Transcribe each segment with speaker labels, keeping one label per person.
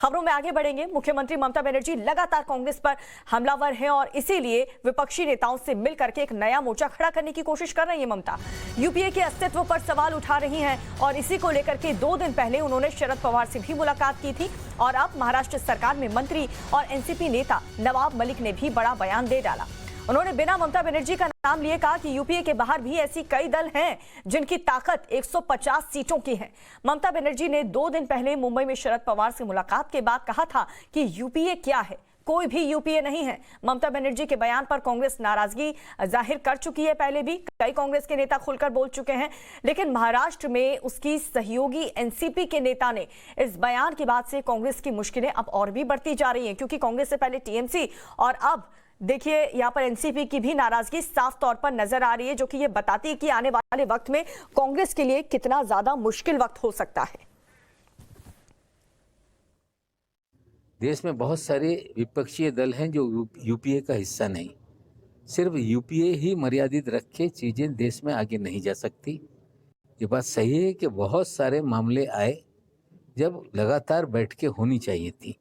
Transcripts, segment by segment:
Speaker 1: खबरों में आगे बढ़ेंगे। मुख्यमंत्री ममता बनर्जी लगातार कांग्रेस पर हमलावर हैं और इसीलिए विपक्षी नेताओं से मिलकर के एक नया मोर्चा खड़ा करने की कोशिश कर रही है। ममता यूपीए के अस्तित्व पर सवाल उठा रही हैं और इसी को लेकर के 2 दिन पहले उन्होंने शरद पवार से भी मुलाकात की थी और अब महाराष्ट्र सरकार में मंत्री और एनसीपी नेता नवाब मलिक ने भी बड़ा बयान दे डाला। उन्होंने बिना ममता बनर्जी का नाम लिए कहा कि यूपीए के बाहर भी ऐसी कई दल हैं जिनकी ताकत 150 सीटों की है। ममता बनर्जी ने 2 दिन पहले मुंबई में शरद पवार से मुलाकात के बाद कहा था कि यूपीए क्या है, कोई भी यूपीए नहीं है। ममता बनर्जी के बयान पर कांग्रेस नाराजगी जाहिर कर चुकी है। पहले भी कई कांग्रेस के नेता खुलकर बोल चुके हैं, लेकिन महाराष्ट्र में उसकी सहयोगी एनसीपी के नेता ने इस बयान के बाद से कांग्रेस की मुश्किलें अब और भी बढ़ती जा रही हैं, क्योंकि कांग्रेस से पहले टीएमसी और अब देखिए यहाँ पर एनसीपी की भी नाराजगी साफ तौर पर नजर आ रही है, जो कि ये बताती है कि आने वाले वक्त में कांग्रेस के लिए कितना ज्यादा मुश्किल वक्त हो सकता है।
Speaker 2: देश में बहुत सारे विपक्षीय दल हैं जो यूपीए का हिस्सा नहीं। सिर्फ यूपीए ही मर्यादित रख के चीज़ें देश में आगे नहीं जा सकती। ये बात सही है कि बहुत सारे मामले आए जब लगातार बैठकें होनी चाहिए थी।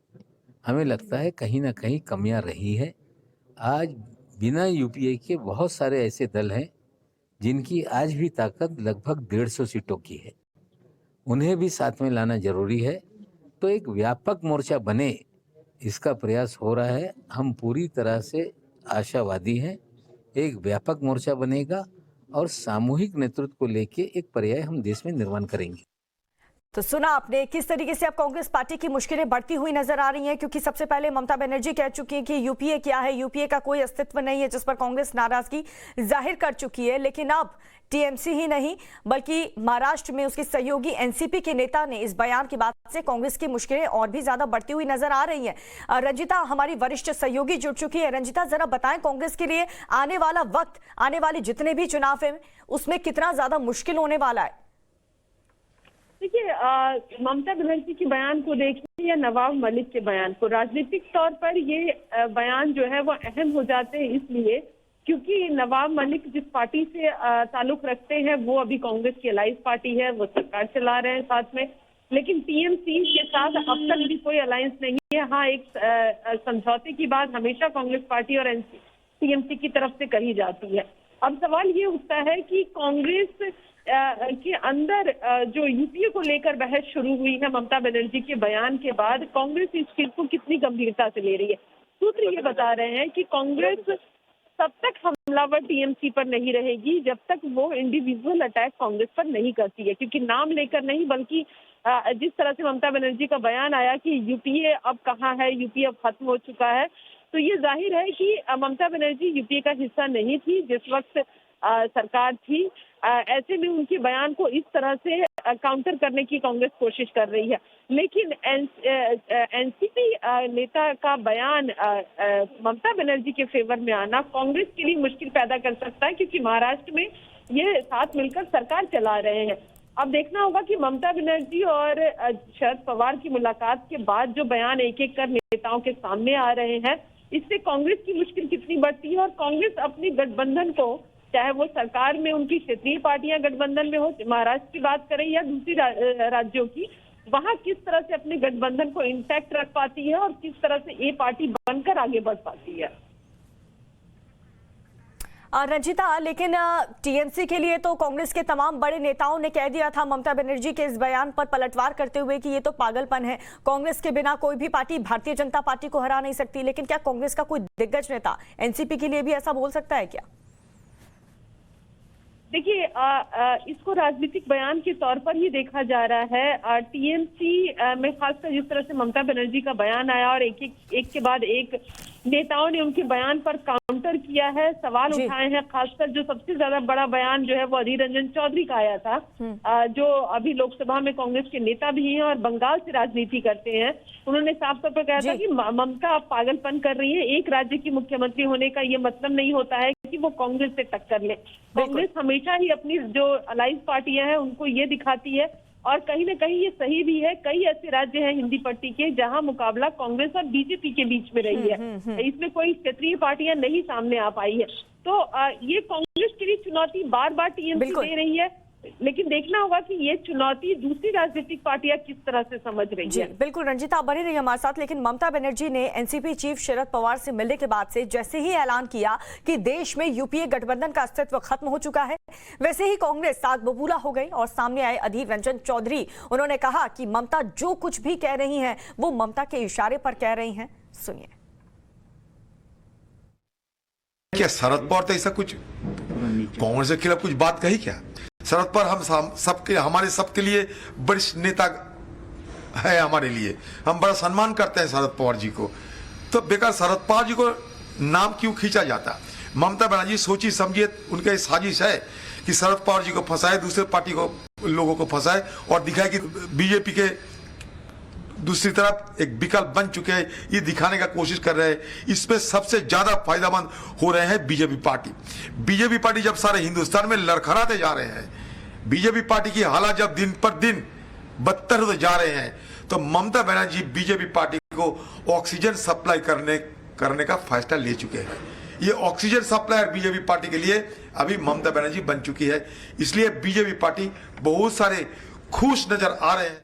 Speaker 2: हमें लगता है कहीं ना कहीं कमियां रही है। आज बिना यूपीए के बहुत सारे ऐसे दल हैं जिनकी आज भी ताकत लगभग 150 सीटों की है। उन्हें भी साथ में लाना जरूरी है, तो एक व्यापक मोर्चा बने, इसका प्रयास हो रहा है। हम पूरी तरह से आशावादी हैं। एक व्यापक मोर्चा बनेगा और सामूहिक नेतृत्व को लेके एक पर्याय हम देश में निर्माण करेंगे।
Speaker 1: तो सुना आपने किस तरीके से अब कांग्रेस पार्टी की मुश्किलें बढ़ती हुई नजर आ रही हैं, क्योंकि सबसे पहले ममता बनर्जी कह चुकी हैं कि यूपीए क्या है, यूपीए का कोई अस्तित्व नहीं है, जिस पर कांग्रेस नाराजगी जाहिर कर चुकी है। लेकिन अब टीएमसी ही नहीं बल्कि महाराष्ट्र में उसकी सहयोगी एनसीपी के नेता ने इस बयान के बाद से कांग्रेस की मुश्किलें और भी ज्यादा बढ़ती हुई नजर आ रही हैं। रंजिता हमारी वरिष्ठ सहयोगी जुड़ चुकी है। रंजिता, जरा बताएं कांग्रेस के लिए आने वाला वक्त, आने वाले जितने भी चुनाव है उसमें कितना ज्यादा मुश्किल होने वाला है?
Speaker 3: देखिए, ममता बनर्जी के बयान को देखिए या नवाब मलिक के बयान को, राजनीतिक तौर पर ये बयान जो है वो अहम हो जाते हैं, इसलिए क्योंकि नवाब मलिक जिस पार्टी से ताल्लुक रखते हैं वो अभी कांग्रेस की अलायंस पार्टी है, वो सरकार चला रहे हैं साथ में। लेकिन टीएमसी के साथ अब तक भी कोई अलायंस नहीं है। हाँ, एक समझौते की बात हमेशा कांग्रेस पार्टी और टीएमसी की तरफ से कही जाती है। अब सवाल ये उठता है कि कांग्रेस के अंदर जो यूपीए को लेकर बहस शुरू हुई है ममता बनर्जी के बयान के बाद, कांग्रेस इस चीज को कितनी गंभीरता से ले रही है। सूत्र ये बता रहे हैं कि कांग्रेस तब तक हमलावर टीएमसी पर नहीं रहेगी जब तक वो इंडिविजुअल अटैक कांग्रेस पर नहीं करती है, क्योंकि नाम लेकर नहीं बल्कि जिस तरह से ममता बनर्जी का बयान आया कि यूपीए अब कहाँ है, यूपीए अब खत्म हो चुका है, तो ये जाहिर है कि ममता बनर्जी यूपीए का हिस्सा नहीं थी जिस वक्त सरकार थी। ऐसे में उनके बयान को इस तरह से काउंटर करने की कांग्रेस कोशिश कर रही है। लेकिन एनसीपी नेता का बयान ममता बनर्जी के फेवर में आना कांग्रेस के लिए मुश्किल पैदा कर सकता है, क्योंकि महाराष्ट्र में ये साथ मिलकर सरकार चला रहे हैं। अब देखना होगा कि ममता बनर्जी और शरद पवार की मुलाकात के बाद जो बयान एक एक कर नेताओं के सामने आ रहे हैं, इससे कांग्रेस की मुश्किल कितनी बढ़ती है और कांग्रेस अपनी गठबंधन को, चाहे वो सरकार में उनकी क्षेत्रीय पार्टियां गठबंधन में हो, महाराष्ट्र की बात करें या दूसरी राज्यों की, वहां किस तरह से अपने गठबंधन को इंटैक्ट रख पाती है और किस तरह से ये पार्टी बनकर आगे बढ़ पाती है।
Speaker 1: रंजिता, लेकिन टीएमसी के लिए तो कांग्रेस के तमाम बड़े नेताओं ने कह दिया था ममता बनर्जी के इस बयान पर पलटवार करते हुए कि ये तो पागलपन है, कांग्रेस के बिना कोई भी पार्टी भारतीय जनता पार्टी को हरा नहीं सकती। लेकिन क्या कांग्रेस का कोई दिग्गज नेता एनसीपी के लिए भी ऐसा बोल सकता है क्या?
Speaker 3: देखिए, इसको राजनीतिक बयान के तौर पर ही देखा जा रहा है। टीएमसी में खासकर जिस तरह से ममता बनर्जी का बयान आया और एक के बाद एक नेताओं ने उनके बयान पर काउंटर किया है, सवाल उठाए हैं। खासकर जो सबसे ज्यादा बड़ा बयान जो है वो अधीर रंजन चौधरी का आया था, जो अभी लोकसभा में कांग्रेस के नेता भी हैं और बंगाल से राजनीति करते हैं। उन्होंने साफ तौर पर कहा था कि ममता आप पागलपन कर रही है, एक राज्य की मुख्यमंत्री होने का ये मतलब नहीं होता है कि वो कांग्रेस से टक्कर ले। कांग्रेस हमेशा ही अपनी जो अलायंस पार्टियां हैं उनको ये दिखाती है, और कहीं ना कहीं ये सही भी है। कई ऐसे राज्य हैं हिंदी पट्टी के जहां मुकाबला कांग्रेस और बीजेपी के बीच में रही है, इसमें कोई क्षेत्रीय पार्टियां नहीं सामने आ पाई है। तो ये कांग्रेस के लिए चुनौती बार बार टीएमसी दे रही है। लेकिन देखना होगा कि ये चुनौती दूसरी राजनीतिक पार्टियां किस तरह से समझ रही
Speaker 1: जी
Speaker 3: है।
Speaker 1: बिल्कुल रंजीता, आप बने रहिए हमारे साथ। लेकिन ममता बनर्जी ने एनसीपी चीफ शरद पवार से मिलने के बाद से जैसे ही ऐलान किया कि देश में यूपीए गठबंधन का अस्तित्व खत्म हो चुका है, वैसे ही कांग्रेस साग बबूला हो गई और सामने आए अधीर रंजन चौधरी। उन्होंने कहा कि ममता जो कुछ भी कह रही हैं वो ममता के इशारे पर कह रही हैं। सुनिए।
Speaker 4: क्या शरद पवार तो ऐसा कुछ कांग्रेस के खिलाफ कुछ बात कही क्या? शरद पवार हम सबके हमारे सबके लिए वरिष्ठ नेता है। हमारे लिए हम बड़ा सम्मान करते हैं शरद पवार जी को। तो बेकार शरद पवार जी को नाम क्यों खींचा जाता? ममता बनर्जी सोची समझिए उनका साजिश है कि शरद पवार जी को फंसाए, दूसरे पार्टी को लोगों को फंसाए और दिखाए कि बीजेपी के दूसरी तरफ एक विकल्प बन चुके हैं, ये दिखाने का कोशिश कर रहे हैं। इसमें सबसे ज्यादा फायदेमंद हो रहे हैं बीजेपी पार्टी। बीजेपी पार्टी जब सारे हिंदुस्तान में लड़खड़ाते जा रहे हैं, बीजेपी पार्टी की हालात जब दिन पर दिन बदतर होते जा रहे हैं, तो ममता बनर्जी बीजेपी पार्टी को ऑक्सीजन सप्लाई करने का फैसला ले चुके हैं। ये ऑक्सीजन सप्लायर बीजेपी पार्टी के लिए अभी ममता बनर्जी बन चुकी है। इसलिए बीजेपी पार्टी बहुत सारे खुश नजर आ रहे हैं।